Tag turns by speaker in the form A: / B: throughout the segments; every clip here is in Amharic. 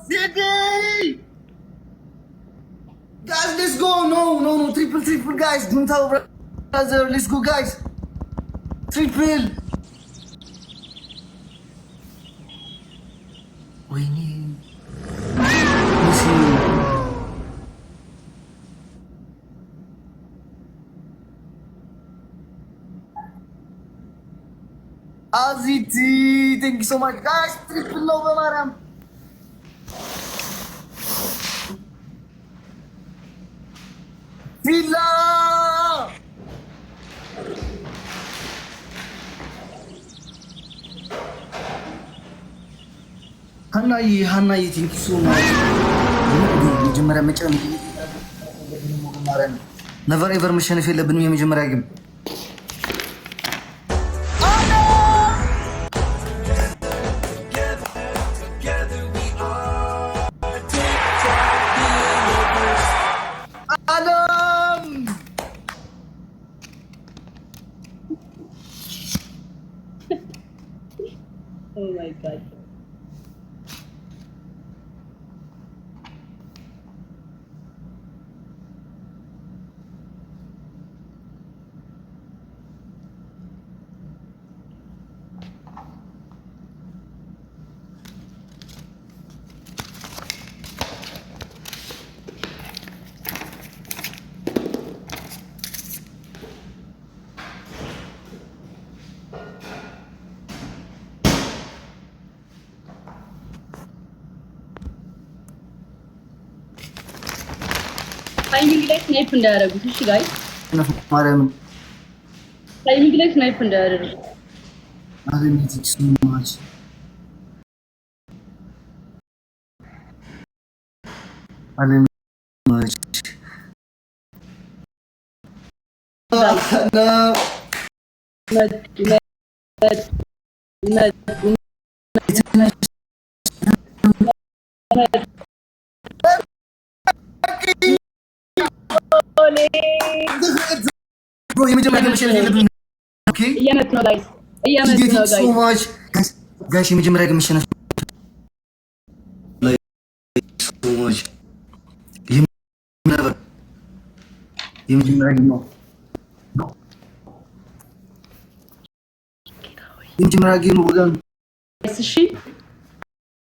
A: City! Guys, let's go! No, triple, guys. Don't tell brother. Let's go, guys. Triple. We need. Aziti, thank you so much, guys. Triple over, madam. Villa! Hanayi, thank you so much. Never ever mission if you live in me.
B: Oh my god. Timing like snipe እንዳያረጉት እሺ ጋይስ
A: ማርያም
B: ታይሚንግ ላይ ስናይፕ እንዳያደርጉ
A: አለሚቲክ ሱማች አለሚቲክ Bro, you mentioned my mission. Okay?
B: Yeah, no, guys. Yeah, no, guys.
A: So much. Guys, you mentioned my mission. Like, so much. You never. You mentioned my mission. You mentioned my mission.
B: Is she?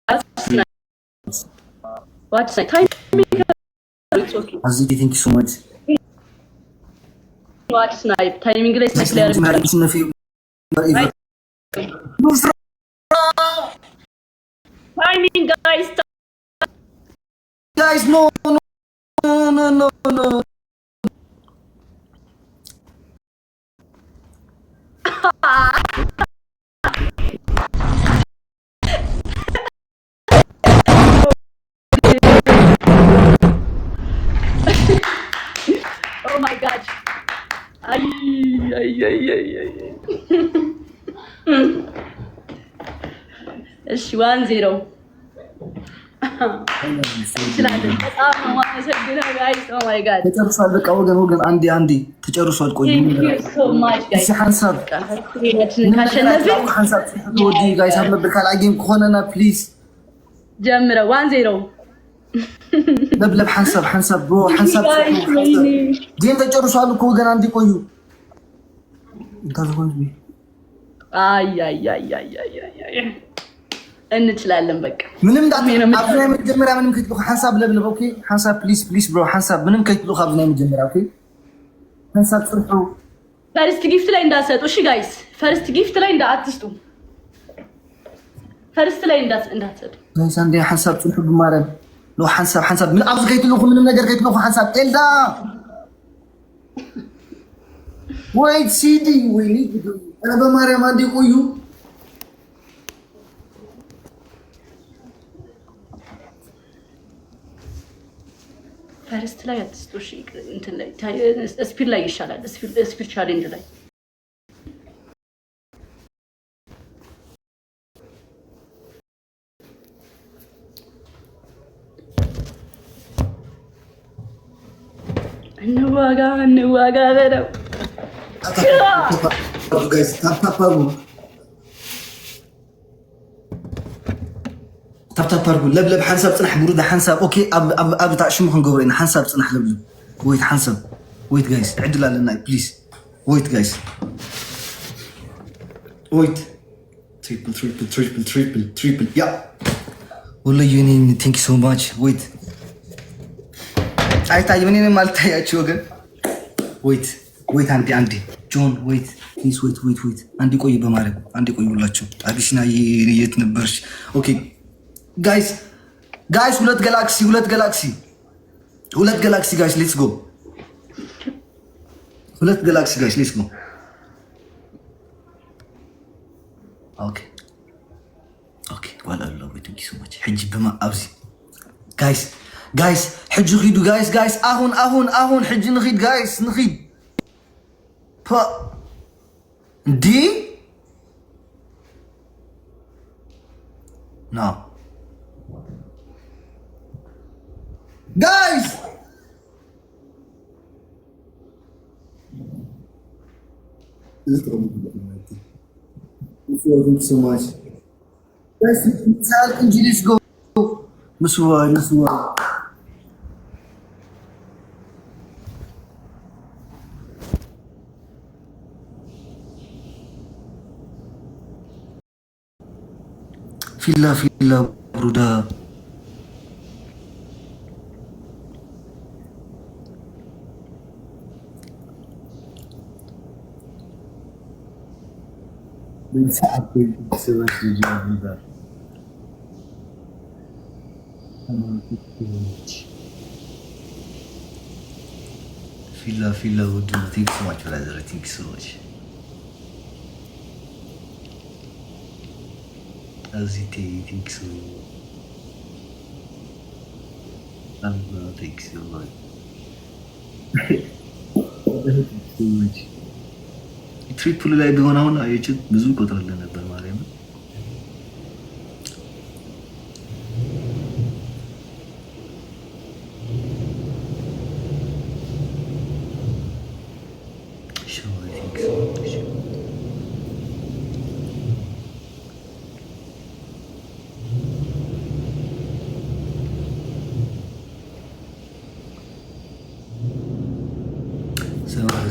B: That's nice. What's the time? It's okay.
A: Aziti, thank you so much.
B: What snipe? Timing ላይ ስክሊየር Timing guys.
A: Guys, no.
B: Oh my god. Ay. እሺ 1-0
A: ተጨርሷል። በቃ ወገን አንዴ ተጨርሷል። ቆይ ሐሳብ ወዲ ጋይስ አመብር ካላገኝ ከሆነና ፕሊዝ
B: ጀምረው 1-0
A: ለብለብ ሐሳብ ብሮ ሐሳብ ጌም ተጨርሷል እኮ ወገን አንዴ ቆዩ።
B: አይ እንችላለን በቃ
A: ምንም አብዛኛው መጀመሪያ ምንም ከትሉ ሐሳብ ለብለብ ኦኬ ሐሳብ ፕሊዝ ብሮ ሐሳብ ምንም ከትሉ አብዛኛው መጀመሪያ ኦኬ ሐሳብ ጽፉ።
B: ፈርስት ጊፍት ላይ እንዳትሰጡ እሺ ጋይስ፣ ፈርስት ጊፍት ላይ እንዳትስጡ፣ ፈርስት ላይ እንዳትሰጡ
A: ጋይስ። አንዴ ሐሳብ ጽፉ በማረም ነው ሐሳብ ምን አብዝ ከትሉ ምንም ነገር ከትሉ ሐሳብ ኤልዳ ወይት ሲዲ ወይኒ አረ በማርያም አንዴ ቆዩ።
B: ፈርስት ላይ አትስጡ እሺ፣ እንትን ላይ ስፒድ ላይ ይሻላል። ስፒድ ቻሌንጅ ላይ እንዋጋ በለው
A: ጋይስ ታፕ ታርጉ ለብለብ ሓንሳብ ጽናሕ ብሩዳ ሓንሳብ ኦኬ ኣብ ታሽሙ ክንገብሮ ኢና ሓንሳብ ጽናሕ ለብለብ ወይት ሓንሳብ ወይት ጋይስ ዕድል ኣለና ፕሊዝ ወይት ጋይስ ወይት ትሪፕል ያ والله يونين ثانك يو سو ماتش ويت አይታይ ምን ማለት ታያችሁ ወገን ወይት አንዲ ጆን ወይት ፕሊዝ ወይት አንዲ ቆይ በማለት አንዲ ቆይ ሁላችሁ አዲሽና የት ነበርሽ ኦኬ ጋይስ ሁለት ጋላክሲ ጋይስ ሌትስ ጎ ሁለት ጋላክሲ ጋይስ ሌትስ ጎ ኦኬ ولا لا ثانك يو سو ماتش حجي بما ابزي جايز حجي خيدو جايز اهون حجي نخيد جايز نخيد با دي نو جايز thank you so much guys, let's go. مسواي فيلا برودا من ساعة سوى الجواب ده فيلا ودو ثانك سو ماتش برادر ثانك سو ماتش ازيتي ثانك سو الله ثانك سو ماتش ትሪፕል ላይ ቢሆን አሁን አየችት ብዙ ቆጥረልን ነበር ማርያም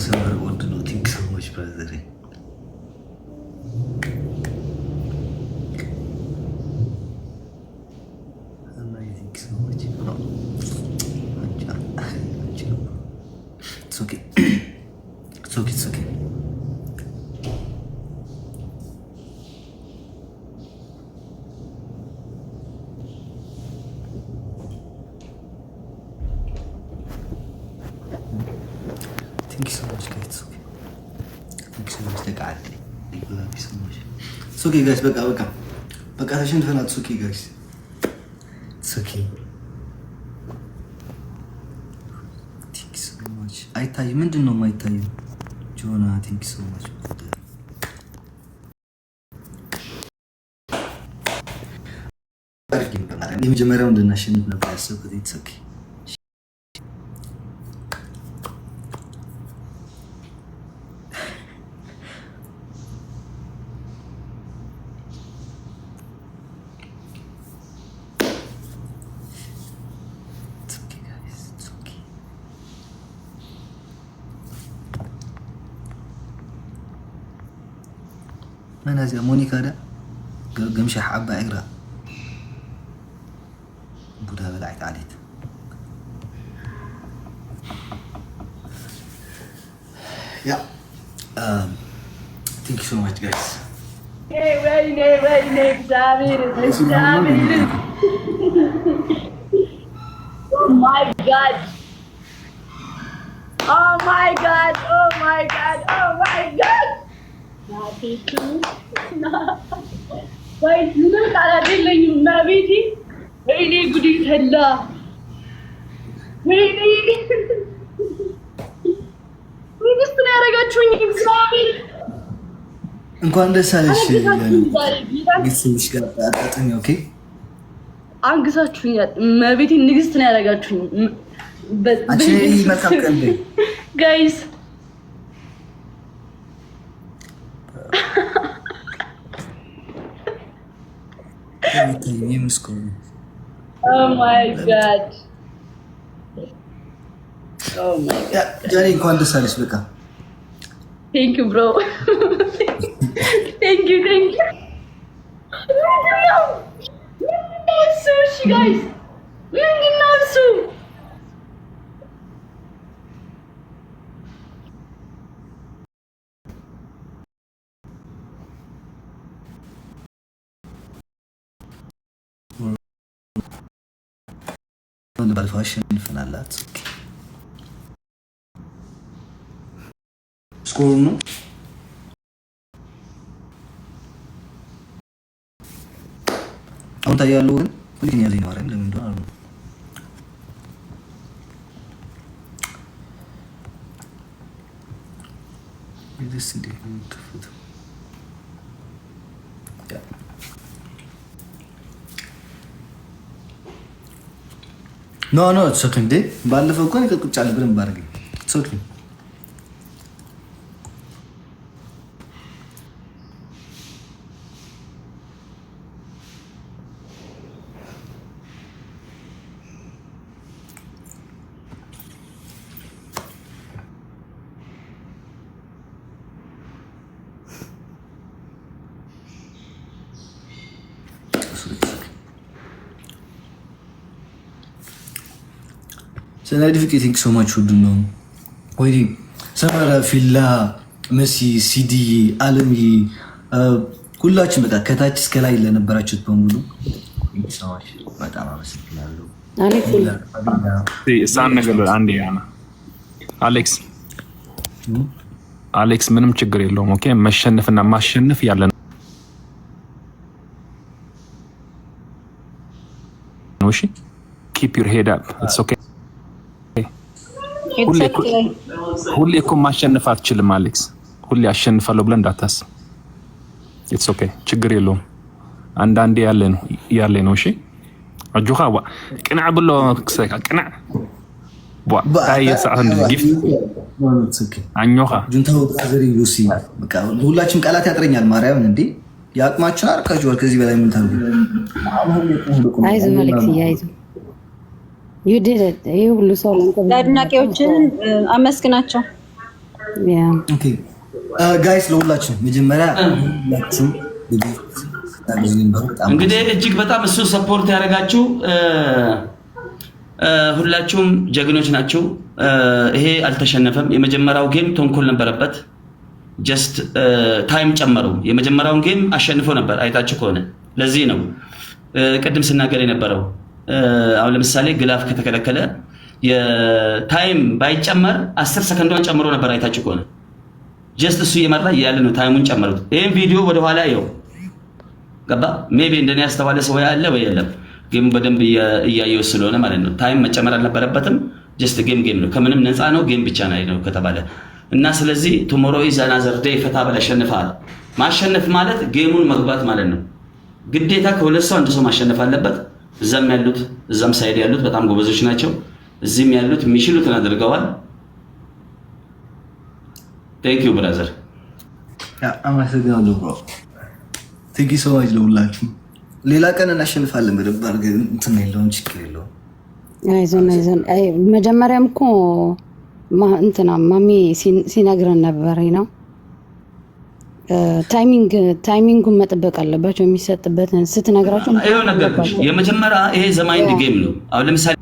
A: ሰበር ወንድ ነው ቲንክ ሰዎች ብራዘር አሜዚንግ ሰዎች It's okay. Thank you so much, guys. It's okay. Thank you so much. Thank you so much. It's okay, guys. በቃ ተሸንፈናል። It's okay, guys. It's okay. Thank you so much. አይታይም። ምንድን ነው የማይታየው? ጆና ቲንክ ሶ ማች የመጀመሪያው እንድናሸንፍ ነበር ያሰብኩት። ኢትስ ኦኬ أنا زي مونيكا ده قمشة حبة إقرأ بودها بلعت عليت يا thank you so much guys ويني سامير oh my god Guys, ምንም ቃላት የለኝም እና ቤቲ ወይኔ ጉድ ይፈላ ወይኔ ንግስት ነው ያደረጋችሁኝ። እግዚአብሔር እንኳን ደስ አለሽ። ግስምሽ ጋር አጣጣኝ ኦኬ አንግሳችሁኛል። መቤቴ ንግስት ነው ያደረጋችሁኝ። አንቺ መልካም ቀን ጋይስ Everything you
B: Oh my god. Oh my god.
A: ጃኒ እንኳን ደስ አለሽ። በቃ
B: Thank you bro. Thank you. So guys.
A: ባለፈው አሸንፈናላት። ስኮር ነው አሁን ታያለው ግን ሁሉን ያዘኝ ነው አይደል? ለምን እንደሆነ አሉ ይደስ እንዴ ተፈቱ ኖ ሶክ እንዴ ባለፈው እኮ ቁጭ አለ ብለን ባረግ ሶክ ሰናይዲፊክ ቲንክ ሶ ማች ሁሉ ነው ወይ ሰመራ ፊላ መሲ ሲዲ አለሚ ሁላችን በቃ ከታች እስከ ላይ ለነበራችሁት በሙሉ ሰዎች በጣም አመሰግናለሁ።
C: አሌክስ ምንም ችግር የለውም። ኦኬ መሸነፍና ማሸነፍ ያለ ነው። እሺ ኪፕ ዩር ሄድ አፕ ኢትስ ኦኬ። ሁሌ እኮ ማሸነፍ አትችልም አሌክስ። ሁሌ አሸንፋለሁ ብለን እንዳታስብ። ኢትስ ኦኬ ችግር የለውም። አንዳንዴ ያለ ነው። እሺ አጆኻ ቅንዕ ብሎ ክሰካ ቅንዕ ባይ ሰዓት ጊፍት አኞኻ
A: ጁንታው ዘሪ ሉሲ በቃ ሁላችንም ቃላት ያጥረኛል። ማርያምን እንዴ ያቅማችን አርካጆር ከዚህ በላይ ምን ታርጉ?
D: አይዞህ አሌክስ አይዞህ ይሄ ሁሉ ሰው
E: አድናቂዎችን አመስግናቸው።
A: ጋይስ ለሁላችን መጀመሪያ
F: እንግዲህ እጅግ በጣም እሱ ሰፖርት ያደረጋችሁ ሁላችሁም ጀግኖች ናችሁ። ይሄ አልተሸነፈም። የመጀመሪያው ጌም ተንኮል ነበረበት። ጀስት ታይም ጨመሩ። የመጀመሪያውን ጌም አሸንፎ ነበር አይታችሁ ከሆነ ለዚህ ነው ቅድም ስናገር የነበረው። አሁን ለምሳሌ ግላፍ ከተከለከለ የታይም ባይጨመር 10 ሰከንዷን ጨምሮ ነበር አይታችሁ ከሆነ ጀስት እሱ እየመራ ያለ ነው። ታይሙን ጨመሩት። ይሄን ቪዲዮ ወደ ኋላ ይኸው ገባ። ሜቢ እንደኔ ያስተዋለ ሰው ያለ ወይ የለም? ጌም በደንብ እያየው ስለሆነ ማለት ነው። ታይም መጨመር አልነበረበትም። ጀስት ጌም ነው፣ ከምንም ነፃ ነው። ጌም ብቻ ነው ከተባለ እና ስለዚህ ቱሞሮ ኢዝ አናዘር ዴይ ፈታ ብለህ አሸንፈሃል። ማሸነፍ ማለት ጌሙን መግባት ማለት ነው። ግዴታ ከሁለት ሰው አንድ ሰው ማሸነፍ አለበት። እዛም ያሉት እዛም ሳይድ ያሉት በጣም ጎበዞች ናቸው። እዚህም ያሉት የሚችሉትን አድርገዋል። ቴንክ ዩ ብራዘር።
A: አመሰግናለሁ ብሮ። ቴንክ ዩ ሶ ማች ለሁላችሁ። ሌላ ቀን እናሸንፋለን። በደንብ አድርገን እንትን የለውም ችግር የለውም።
D: አይዞን። መጀመሪያም እኮ እንትና ማሚ ሲነግረን ነበር ነው ታይሚንጉን መጠበቅ አለባቸው። የሚሰጥበትን ስትነግራቸው
F: ይሄው ነገርኩሽ። የመጀመሪያ ይሄ ዘማይንድ ጌም ነው። አሁን ለምሳሌ